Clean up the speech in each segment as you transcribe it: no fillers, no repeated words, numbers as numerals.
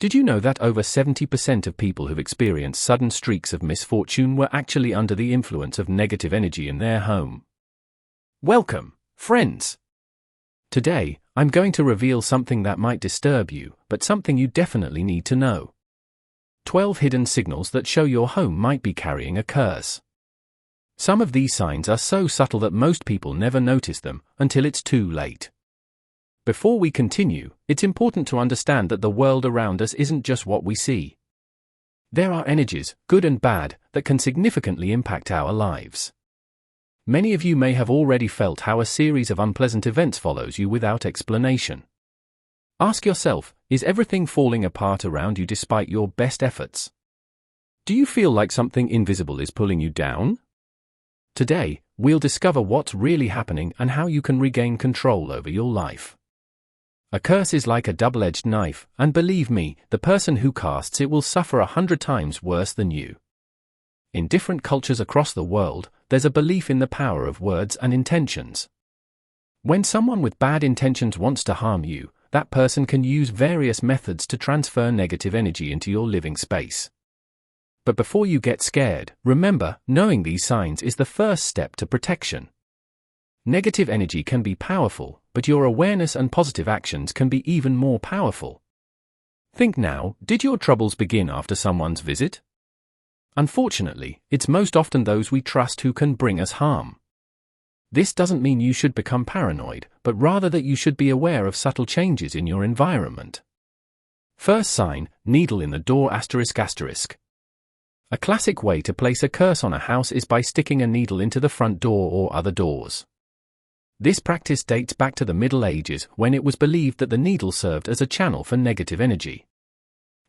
Did you know that over 70% of people who've experienced sudden streaks of misfortune were actually under the influence of negative energy in their home? Welcome, friends! Today, I'm going to reveal something that might disturb you, but something you definitely need to know. 12 hidden signals that show your home might be carrying a curse. Some of these signs are so subtle that most people never notice them until it's too late. Before we continue, it's important to understand that the world around us isn't just what we see. There are energies, good and bad, that can significantly impact our lives. Many of you may have already felt how a series of unpleasant events follows you without explanation. Ask yourself, is everything falling apart around you despite your best efforts? Do you feel like something invisible is pulling you down? Today, we'll discover what's really happening and how you can regain control over your life. A curse is like a double-edged knife, and believe me, the person who casts it will suffer 100 times worse than you. In different cultures across the world, there's a belief in the power of words and intentions. When someone with bad intentions wants to harm you, that person can use various methods to transfer negative energy into your living space. But before you get scared, remember, knowing these signs is the first step to protection. Negative energy can be powerful, but your awareness and positive actions can be even more powerful. Think now, did your troubles begin after someone's visit? Unfortunately, it's most often those we trust who can bring us harm. This doesn't mean you should become paranoid, but rather that you should be aware of subtle changes in your environment. First sign, needle in the door ***. A classic way to place a curse on a house is by sticking a needle into the front door or other doors. This practice dates back to the Middle Ages, when it was believed that the needle served as a channel for negative energy.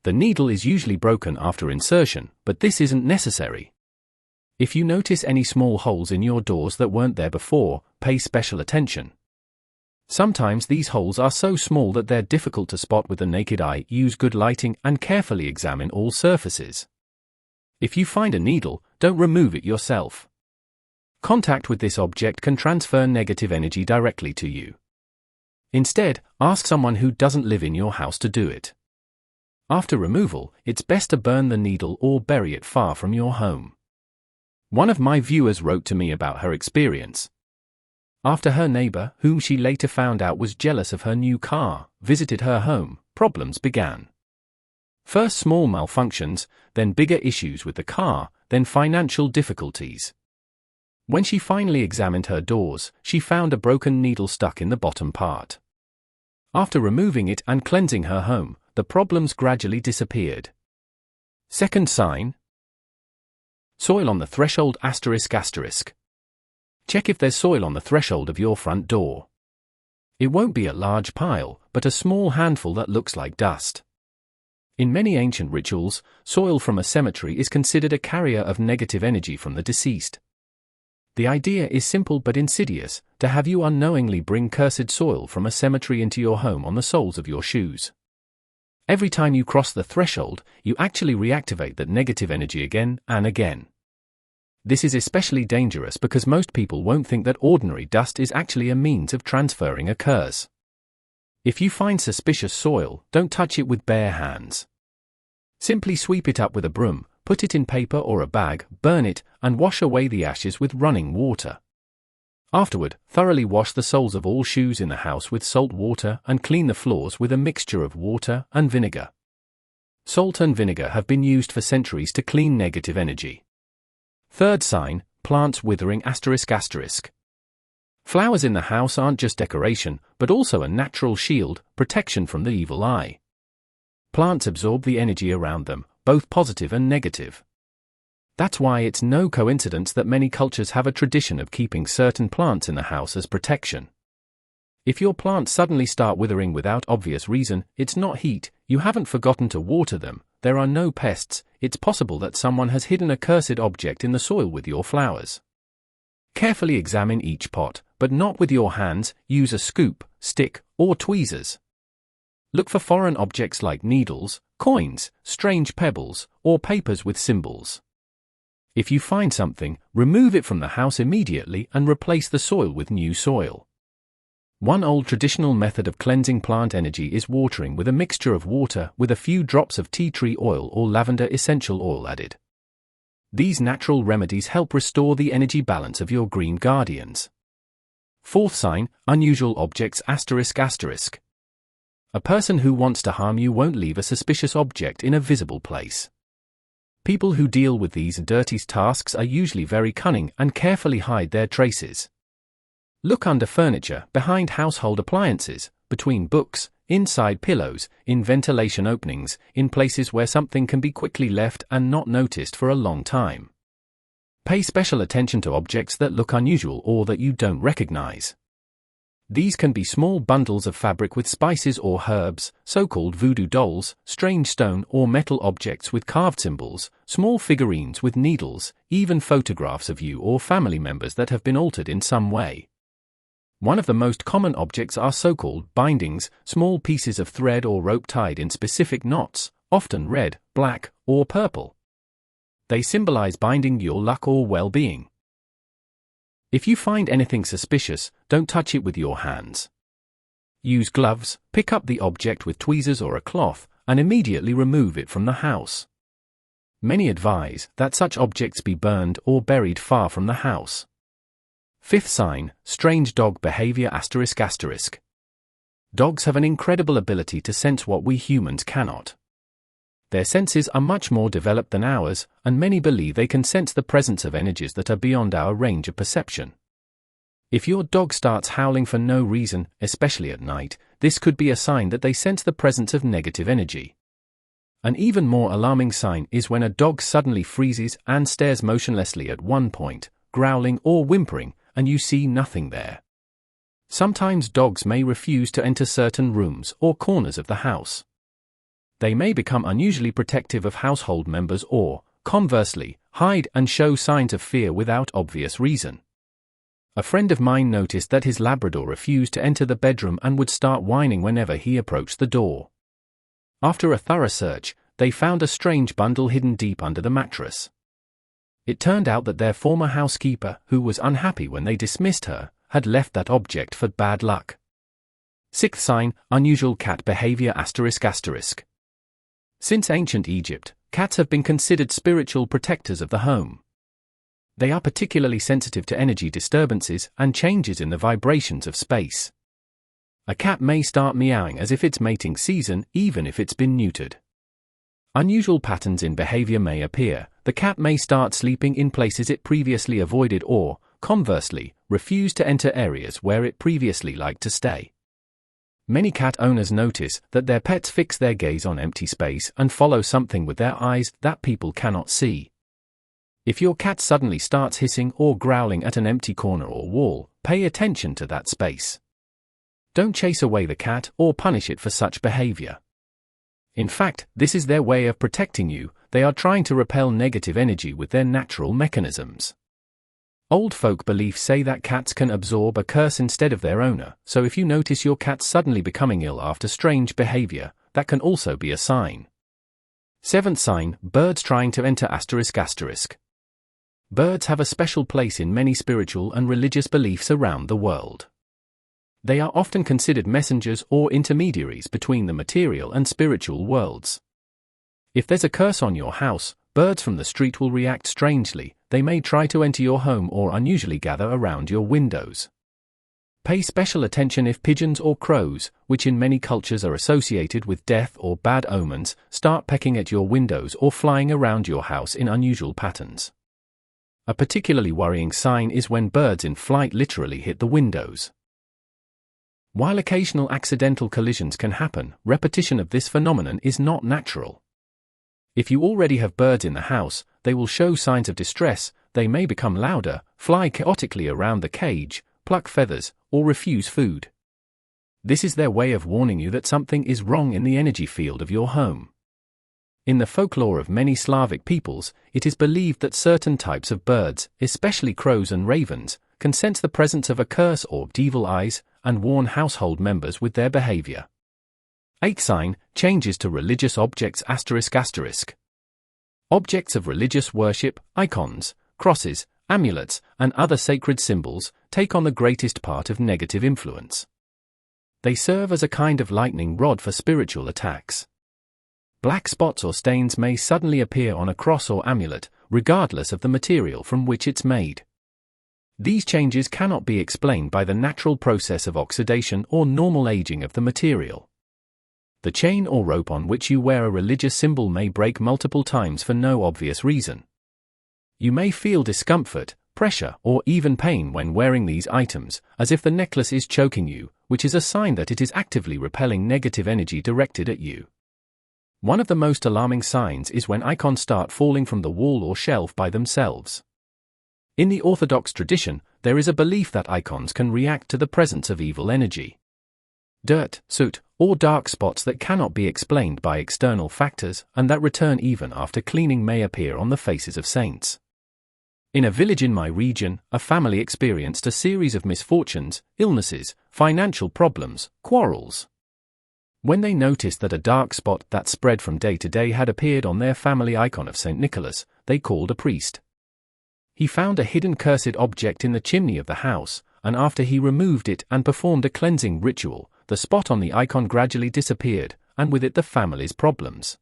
The needle is usually broken after insertion, but this isn't necessary. If you notice any small holes in your doors that weren't there before, pay special attention. Sometimes these holes are so small that they're difficult to spot with the naked eye. Use good lighting and carefully examine all surfaces. If you find a needle, don't remove it yourself. Contact with this object can transfer negative energy directly to you. Instead, ask someone who doesn't live in your house to do it. After removal, it's best to burn the needle or bury it far from your home. One of my viewers wrote to me about her experience. After her neighbor, whom she later found out was jealous of her new car, visited her home, problems began. First small malfunctions, then bigger issues with the car, then financial difficulties. When she finally examined her doors, she found a broken needle stuck in the bottom part. After removing it and cleansing her home, the problems gradually disappeared. Second sign, soil on the threshold ***. Check if there's soil on the threshold of your front door. It won't be a large pile, but a small handful that looks like dust. In many ancient rituals, soil from a cemetery is considered a carrier of negative energy from the deceased. The idea is simple but insidious, to have you unknowingly bring cursed soil from a cemetery into your home on the soles of your shoes. Every time you cross the threshold, you actually reactivate that negative energy again and again. This is especially dangerous because most people won't think that ordinary dust is actually a means of transferring a curse. If you find suspicious soil, don't touch it with bare hands. Simply sweep it up with a broom, put it in paper or a bag, burn it, and wash away the ashes with running water. Afterward, thoroughly wash the soles of all shoes in the house with salt water and clean the floors with a mixture of water and vinegar. Salt and vinegar have been used for centuries to clean negative energy. Third sign, plants withering ***. Flowers in the house aren't just decoration, but also a natural shield, protection from the evil eye. Plants absorb the energy around them, both positive and negative. That's why it's no coincidence that many cultures have a tradition of keeping certain plants in the house as protection. If your plants suddenly start withering without obvious reason, it's not heat, you haven't forgotten to water them, there are no pests, it's possible that someone has hidden a cursed object in the soil with your flowers. Carefully examine each pot, but not with your hands. Use a scoop, stick, or tweezers. Look for foreign objects like needles, coins, strange pebbles, or papers with symbols. If you find something, remove it from the house immediately and replace the soil with new soil. One old traditional method of cleansing plant energy is watering with a mixture of water with a few drops of tea tree oil or lavender essential oil added. These natural remedies help restore the energy balance of your green guardians. Fourth sign, unusual objects ***. A person who wants to harm you won't leave a suspicious object in a visible place. People who deal with these dirty tasks are usually very cunning and carefully hide their traces. Look under furniture, behind household appliances, between books, inside pillows, in ventilation openings, in places where something can be quickly left and not noticed for a long time. Pay special attention to objects that look unusual or that you don't recognize. These can be small bundles of fabric with spices or herbs, so-called voodoo dolls, strange stone or metal objects with carved symbols, small figurines with needles, even photographs of you or family members that have been altered in some way. One of the most common objects are so-called bindings, small pieces of thread or rope tied in specific knots, often red, black, or purple. They symbolize binding your luck or well-being. If you find anything suspicious, don't touch it with your hands. Use gloves, pick up the object with tweezers or a cloth, and immediately remove it from the house. Many advise that such objects be burned or buried far from the house. Fifth sign, strange dog behavior ***. Dogs have an incredible ability to sense what we humans cannot. Their senses are much more developed than ours, and many believe they can sense the presence of energies that are beyond our range of perception. If your dog starts howling for no reason, especially at night, this could be a sign that they sense the presence of negative energy. An even more alarming sign is when a dog suddenly freezes and stares motionlessly at one point, growling or whimpering, and you see nothing there. Sometimes dogs may refuse to enter certain rooms or corners of the house. They may become unusually protective of household members or, conversely, hide and show signs of fear without obvious reason. A friend of mine noticed that his Labrador refused to enter the bedroom and would start whining whenever he approached the door. After a thorough search, they found a strange bundle hidden deep under the mattress. It turned out that their former housekeeper, who was unhappy when they dismissed her, had left that object for bad luck. Sixth sign, unusual cat behavior ***. Since ancient Egypt, cats have been considered spiritual protectors of the home. They are particularly sensitive to energy disturbances and changes in the vibrations of space. A cat may start meowing as if it's mating season, even if it's been neutered. Unusual patterns in behavior may appear. The cat may start sleeping in places it previously avoided or, conversely, refuse to enter areas where it previously liked to stay. Many cat owners notice that their pets fix their gaze on empty space and follow something with their eyes that people cannot see. If your cat suddenly starts hissing or growling at an empty corner or wall, pay attention to that space. Don't chase away the cat or punish it for such behavior. In fact, this is their way of protecting you. They are trying to repel negative energy with their natural mechanisms. Old folk beliefs say that cats can absorb a curse instead of their owner, so if you notice your cat suddenly becoming ill after strange behavior, that can also be a sign. Seventh sign, birds trying to enter ***. Birds have a special place in many spiritual and religious beliefs around the world. They are often considered messengers or intermediaries between the material and spiritual worlds. If there's a curse on your house, birds from the street will react strangely. They may try to enter your home or unusually gather around your windows. Pay special attention if pigeons or crows, which in many cultures are associated with death or bad omens, start pecking at your windows or flying around your house in unusual patterns. A particularly worrying sign is when birds in flight literally hit the windows. While occasional accidental collisions can happen, repetition of this phenomenon is not natural. If you already have birds in the house, they will show signs of distress. They may become louder, fly chaotically around the cage, pluck feathers, or refuse food. This is their way of warning you that something is wrong in the energy field of your home. In the folklore of many Slavic peoples, it is believed that certain types of birds, especially crows and ravens, can sense the presence of a curse or evil eyes, and warn household members with their behavior. Eighth sign, changes to religious objects ***. Objects of religious worship, icons, crosses, amulets, and other sacred symbols, take on the greatest part of negative influence. They serve as a kind of lightning rod for spiritual attacks. Black spots or stains may suddenly appear on a cross or amulet, regardless of the material from which it's made. These changes cannot be explained by the natural process of oxidation or normal aging of the material. The chain or rope on which you wear a religious symbol may break multiple times for no obvious reason. You may feel discomfort, pressure, or even pain when wearing these items, as if the necklace is choking you, which is a sign that it is actively repelling negative energy directed at you. One of the most alarming signs is when icons start falling from the wall or shelf by themselves. In the Orthodox tradition, there is a belief that icons can react to the presence of evil energy. Dirt, soot, or dark spots that cannot be explained by external factors and that return even after cleaning may appear on the faces of saints. In a village in my region, a family experienced a series of misfortunes, illnesses, financial problems, quarrels. When they noticed that a dark spot that spread from day to day had appeared on their family icon of St. Nicholas, they called a priest. He found a hidden cursed object in the chimney of the house, and after he removed it and performed a cleansing ritual, the spot on the icon gradually disappeared, and with it the family's problems.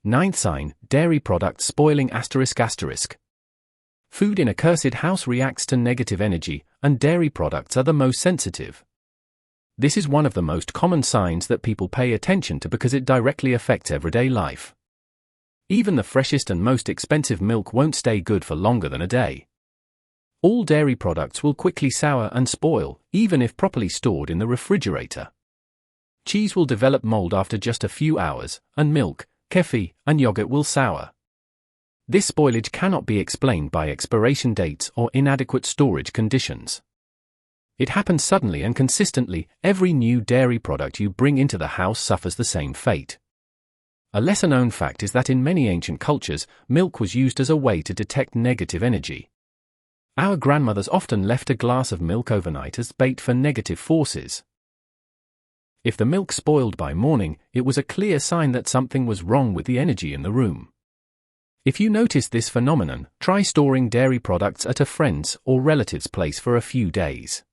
Ninth sign, dairy products spoiling ***. Food in a cursed house reacts to negative energy, and dairy products are the most sensitive. This is one of the most common signs that people pay attention to because it directly affects everyday life. Even the freshest and most expensive milk won't stay good for longer than a day. All dairy products will quickly sour and spoil, even if properly stored in the refrigerator. Cheese will develop mold after just a few hours, and milk, kefir, and yogurt will sour. This spoilage cannot be explained by expiration dates or inadequate storage conditions. It happens suddenly and consistently. Every new dairy product you bring into the house suffers the same fate. A lesser-known fact is that in many ancient cultures, milk was used as a way to detect negative energy. Our grandmothers often left a glass of milk overnight as bait for negative forces. If the milk spoiled by morning, it was a clear sign that something was wrong with the energy in the room. If you notice this phenomenon, try storing dairy products at a friend's or relative's place for a few days.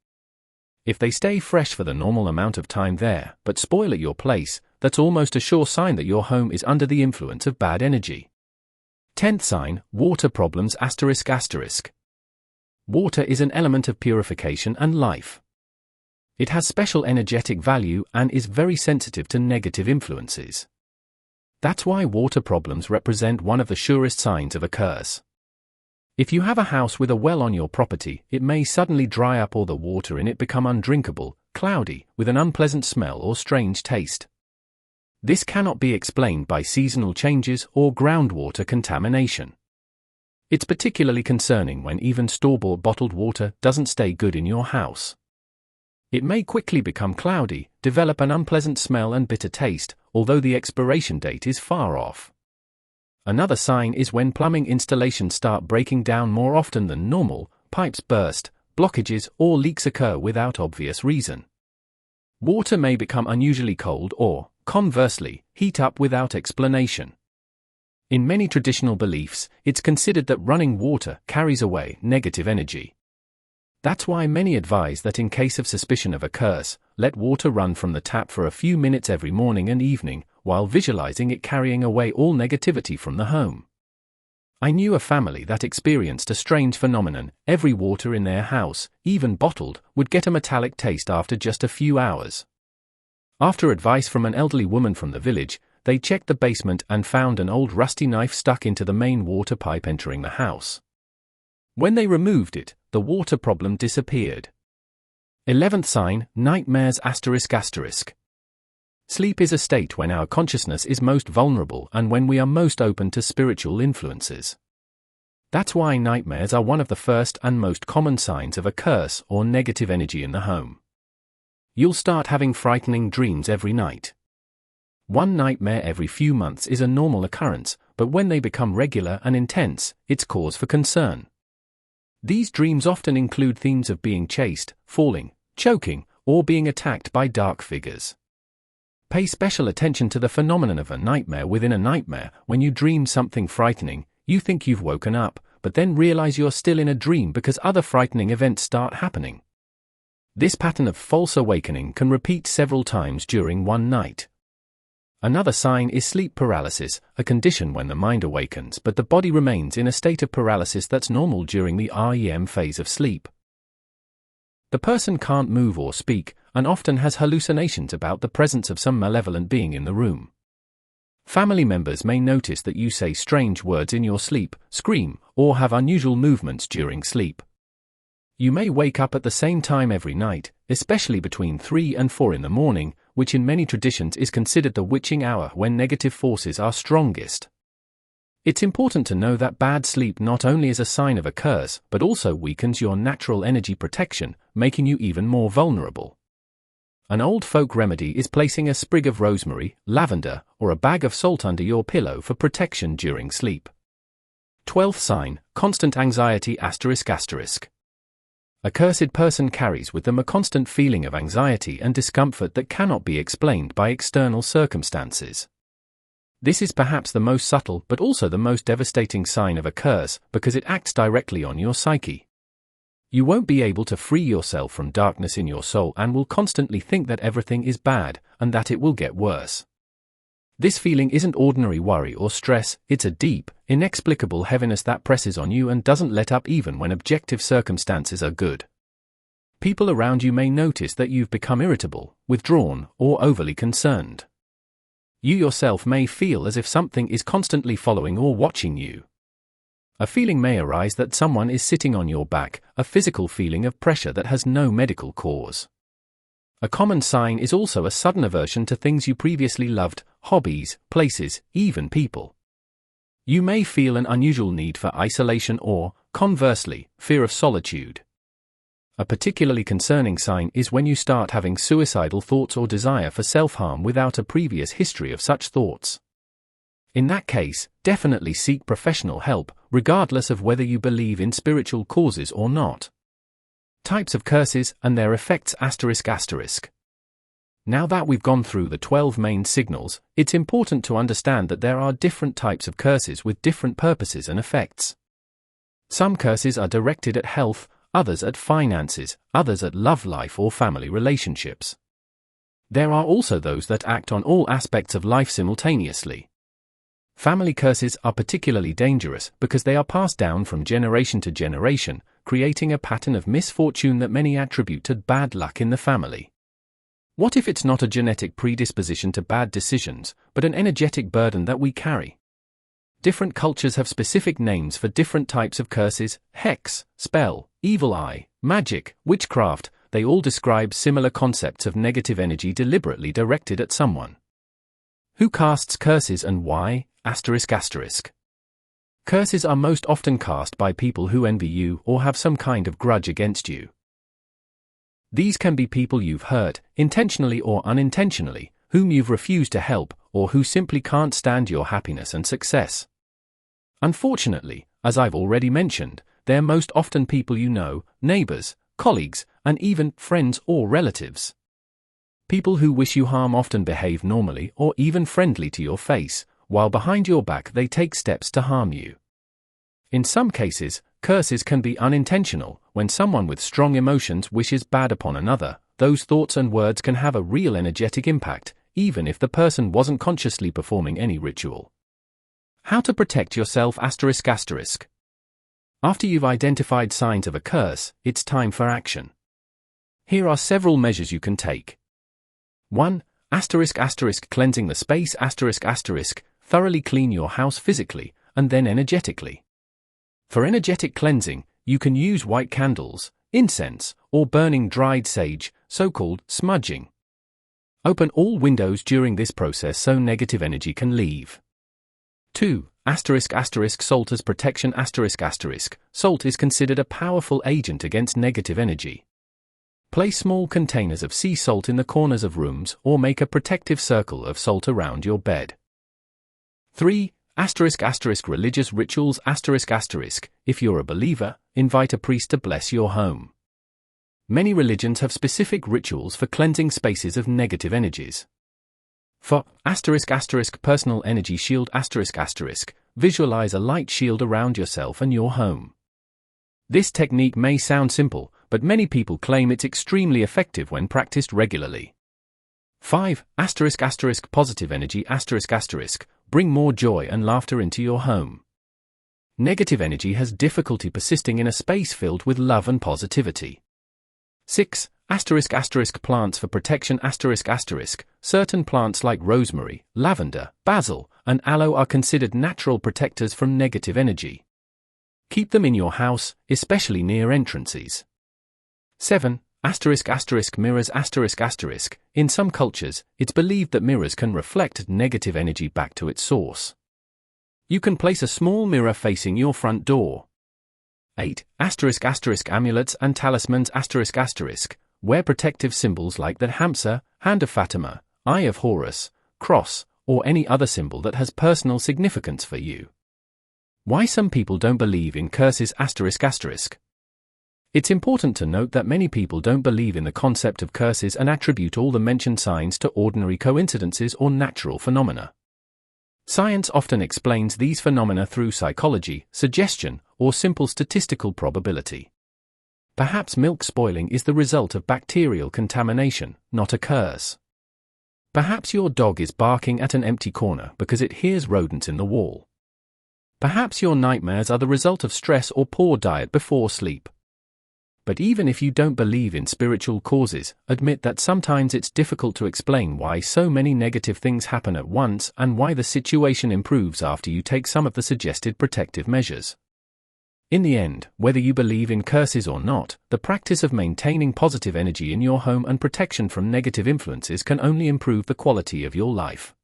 If they stay fresh for the normal amount of time there, but spoil at your place, that's almost a sure sign that your home is under the influence of bad energy. 10th sign, water problems ***. Water is an element of purification and life. It has special energetic value and is very sensitive to negative influences. That's why water problems represent one of the surest signs of a curse. If you have a house with a well on your property, it may suddenly dry up or the water in it become undrinkable, cloudy, with an unpleasant smell or strange taste. This cannot be explained by seasonal changes or groundwater contamination. It's particularly concerning when even store-bought bottled water doesn't stay good in your house. It may quickly become cloudy, develop an unpleasant smell and bitter taste, although the expiration date is far off. Another sign is when plumbing installations start breaking down more often than normal, pipes burst, blockages or leaks occur without obvious reason. Water may become unusually cold or, conversely, heat up without explanation. In many traditional beliefs, it's considered that running water carries away negative energy. That's why many advise that in case of suspicion of a curse, let water run from the tap for a few minutes every morning and evening, while visualizing it carrying away all negativity from the home. I knew a family that experienced a strange phenomenon. Every water in their house, even bottled, would get a metallic taste after just a few hours. After advice from an elderly woman from the village, they checked the basement and found an old rusty knife stuck into the main water pipe entering the house. When they removed it, the water problem disappeared. 11th sign, nightmares ***. Sleep is a state when our consciousness is most vulnerable and when we are most open to spiritual influences. That's why nightmares are one of the first and most common signs of a curse or negative energy in the home. You'll start having frightening dreams every night. One nightmare every few months is a normal occurrence, but when they become regular and intense, it's cause for concern. These dreams often include themes of being chased, falling, choking, or being attacked by dark figures. Pay special attention to the phenomenon of a nightmare within a nightmare. When you dream something frightening, you think you've woken up, but then realize you're still in a dream because other frightening events start happening. This pattern of false awakening can repeat several times during one night. Another sign is sleep paralysis, a condition when the mind awakens but the body remains in a state of paralysis that's normal during the REM phase of sleep. The person can't move or speak, and often has hallucinations about the presence of some malevolent being in the room. Family members may notice that you say strange words in your sleep, scream, or have unusual movements during sleep. You may wake up at the same time every night, especially between 3 and 4 in the morning, which in many traditions is considered the witching hour when negative forces are strongest. It's important to know that bad sleep not only is a sign of a curse but also weakens your natural energy protection, making you even more vulnerable. An old folk remedy is placing a sprig of rosemary, lavender, or a bag of salt under your pillow for protection during sleep. 12th sign, constant anxiety ***. A cursed person carries with them a constant feeling of anxiety and discomfort that cannot be explained by external circumstances. This is perhaps the most subtle but also the most devastating sign of a curse because it acts directly on your psyche. You won't be able to free yourself from darkness in your soul and will constantly think that everything is bad and that it will get worse. This feeling isn't ordinary worry or stress, it's a deep, inexplicable heaviness that presses on you and doesn't let up even when objective circumstances are good. People around you may notice that you've become irritable, withdrawn, or overly concerned. You yourself may feel as if something is constantly following or watching you. A feeling may arise that someone is sitting on your back, a physical feeling of pressure that has no medical cause. A common sign is also a sudden aversion to things you previously loved, hobbies, places, even people. You may feel an unusual need for isolation or, conversely, fear of solitude. A particularly concerning sign is when you start having suicidal thoughts or desire for self-harm without a previous history of such thoughts. In that case, definitely seek professional help, regardless of whether you believe in spiritual causes or not. Types of curses and their effects ***. Now that we've gone through the 12 main signals, it's important to understand that there are different types of curses with different purposes and effects. Some curses are directed at health, others at finances, others at love life or family relationships. There are also those that act on all aspects of life simultaneously. Family curses are particularly dangerous because they are passed down from generation to generation, creating a pattern of misfortune that many attribute to bad luck in the family. What if it's not a genetic predisposition to bad decisions, but an energetic burden that we carry? Different cultures have specific names for different types of curses: hex, spell, evil eye, magic, witchcraft. They all describe similar concepts of negative energy deliberately directed at someone. Who casts curses and why? ***. Curses are most often cast by people who envy you or have some kind of grudge against you. These can be people you've hurt, intentionally or unintentionally, whom you've refused to help, or who simply can't stand your happiness and success. Unfortunately, as I've already mentioned, they're most often people you know, neighbors, colleagues, and even friends or relatives. People who wish you harm often behave normally or even friendly to your face, while behind your back they take steps to harm you. In some cases, curses can be unintentional. When someone with strong emotions wishes bad upon another, those thoughts and words can have a real energetic impact, even if the person wasn't consciously performing any ritual. How to protect yourself ***. After you've identified signs of a curse, it's time for action. Here are several measures you can take. 1. Cleansing the space ***. Thoroughly clean your house physically, and then energetically. For energetic cleansing, you can use white candles, incense, or burning dried sage, so-called smudging. Open all windows during this process so negative energy can leave. 2. Salt as protection ***. Salt is considered a powerful agent against negative energy. Place small containers of sea salt in the corners of rooms or make a protective circle of salt around your bed. 3. Religious rituals ***. If you're a believer, invite a priest to bless your home. Many religions have specific rituals for cleansing spaces of negative energies. For personal energy shield ***. Visualize a light shield around yourself and your home. This technique may sound simple, but many people claim it's extremely effective when practiced regularly. 5. Positive energy bring more joy and laughter into your home. Negative energy has difficulty persisting in a space filled with love and positivity. 6. Plants for protection certain plants like rosemary, lavender, basil, and aloe are considered natural protectors from negative energy. Keep them in your house, especially near entrances. 7. Mirrors in some cultures, it's believed that mirrors can reflect negative energy back to its source. You can place a small mirror facing your front door. 8. Amulets and talismans wear protective symbols like the Hamsa, Hand of Fatima, Eye of Horus, cross, or any other symbol that has personal significance for you. Why some people don't believe in curses It's important to note that many people don't believe in the concept of curses and attribute all the mentioned signs to ordinary coincidences or natural phenomena. Science often explains these phenomena through psychology, suggestion, or simple statistical probability. Perhaps milk spoiling is the result of bacterial contamination, not a curse. Perhaps your dog is barking at an empty corner because it hears rodents in the wall. Perhaps your nightmares are the result of stress or poor diet before sleep. But even if you don't believe in spiritual causes, admit that sometimes it's difficult to explain why so many negative things happen at once and why the situation improves after you take some of the suggested protective measures. In the end, whether you believe in curses or not, the practice of maintaining positive energy in your home and protection from negative influences can only improve the quality of your life.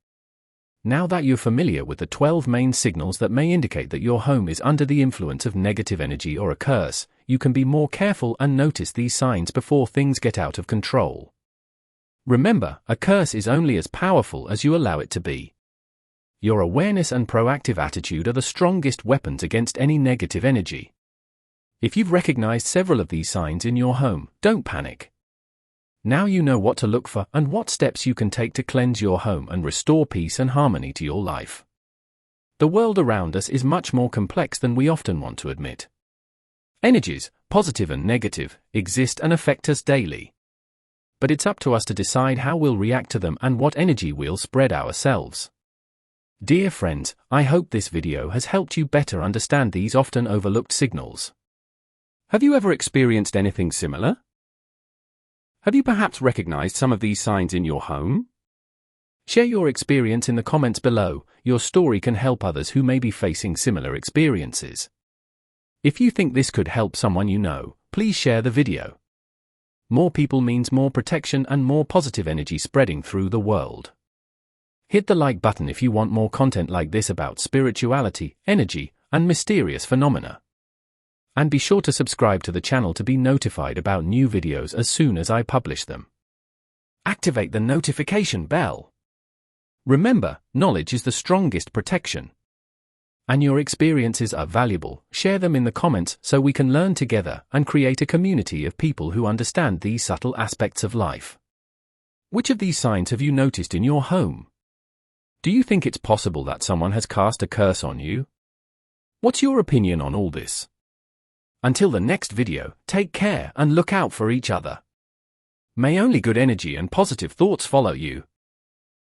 Now that you're familiar with the 12 main signals that may indicate that your home is under the influence of negative energy or a curse, you can be more careful and notice these signs before things get out of control. Remember, a curse is only as powerful as you allow it to be. Your awareness and proactive attitude are the strongest weapons against any negative energy. If you've recognized several of these signs in your home, don't panic. Now you know what to look for and what steps you can take to cleanse your home and restore peace and harmony to your life. The world around us is much more complex than we often want to admit. Energies, positive and negative, exist and affect us daily. But it's up to us to decide how we'll react to them and what energy we'll spread ourselves. Dear friends, I hope this video has helped you better understand these often overlooked signals. Have you ever experienced anything similar? Have you perhaps recognized some of these signs in your home? Share your experience in the comments below. Your story can help others who may be facing similar experiences. If you think this could help someone you know, please share the video. More people means more protection and more positive energy spreading through the world. Hit the like button if you want more content like this about spirituality, energy, and mysterious phenomena. And be sure to subscribe to the channel to be notified about new videos as soon as I publish them. Activate the notification bell. Remember, knowledge is the strongest protection. And your experiences are valuable. Share them in the comments so we can learn together and create a community of people who understand these subtle aspects of life. Which of these signs have you noticed in your home? Do you think it's possible that someone has cast a curse on you? What's your opinion on all this? Until the next video, take care and look out for each other. May only good energy and positive thoughts follow you.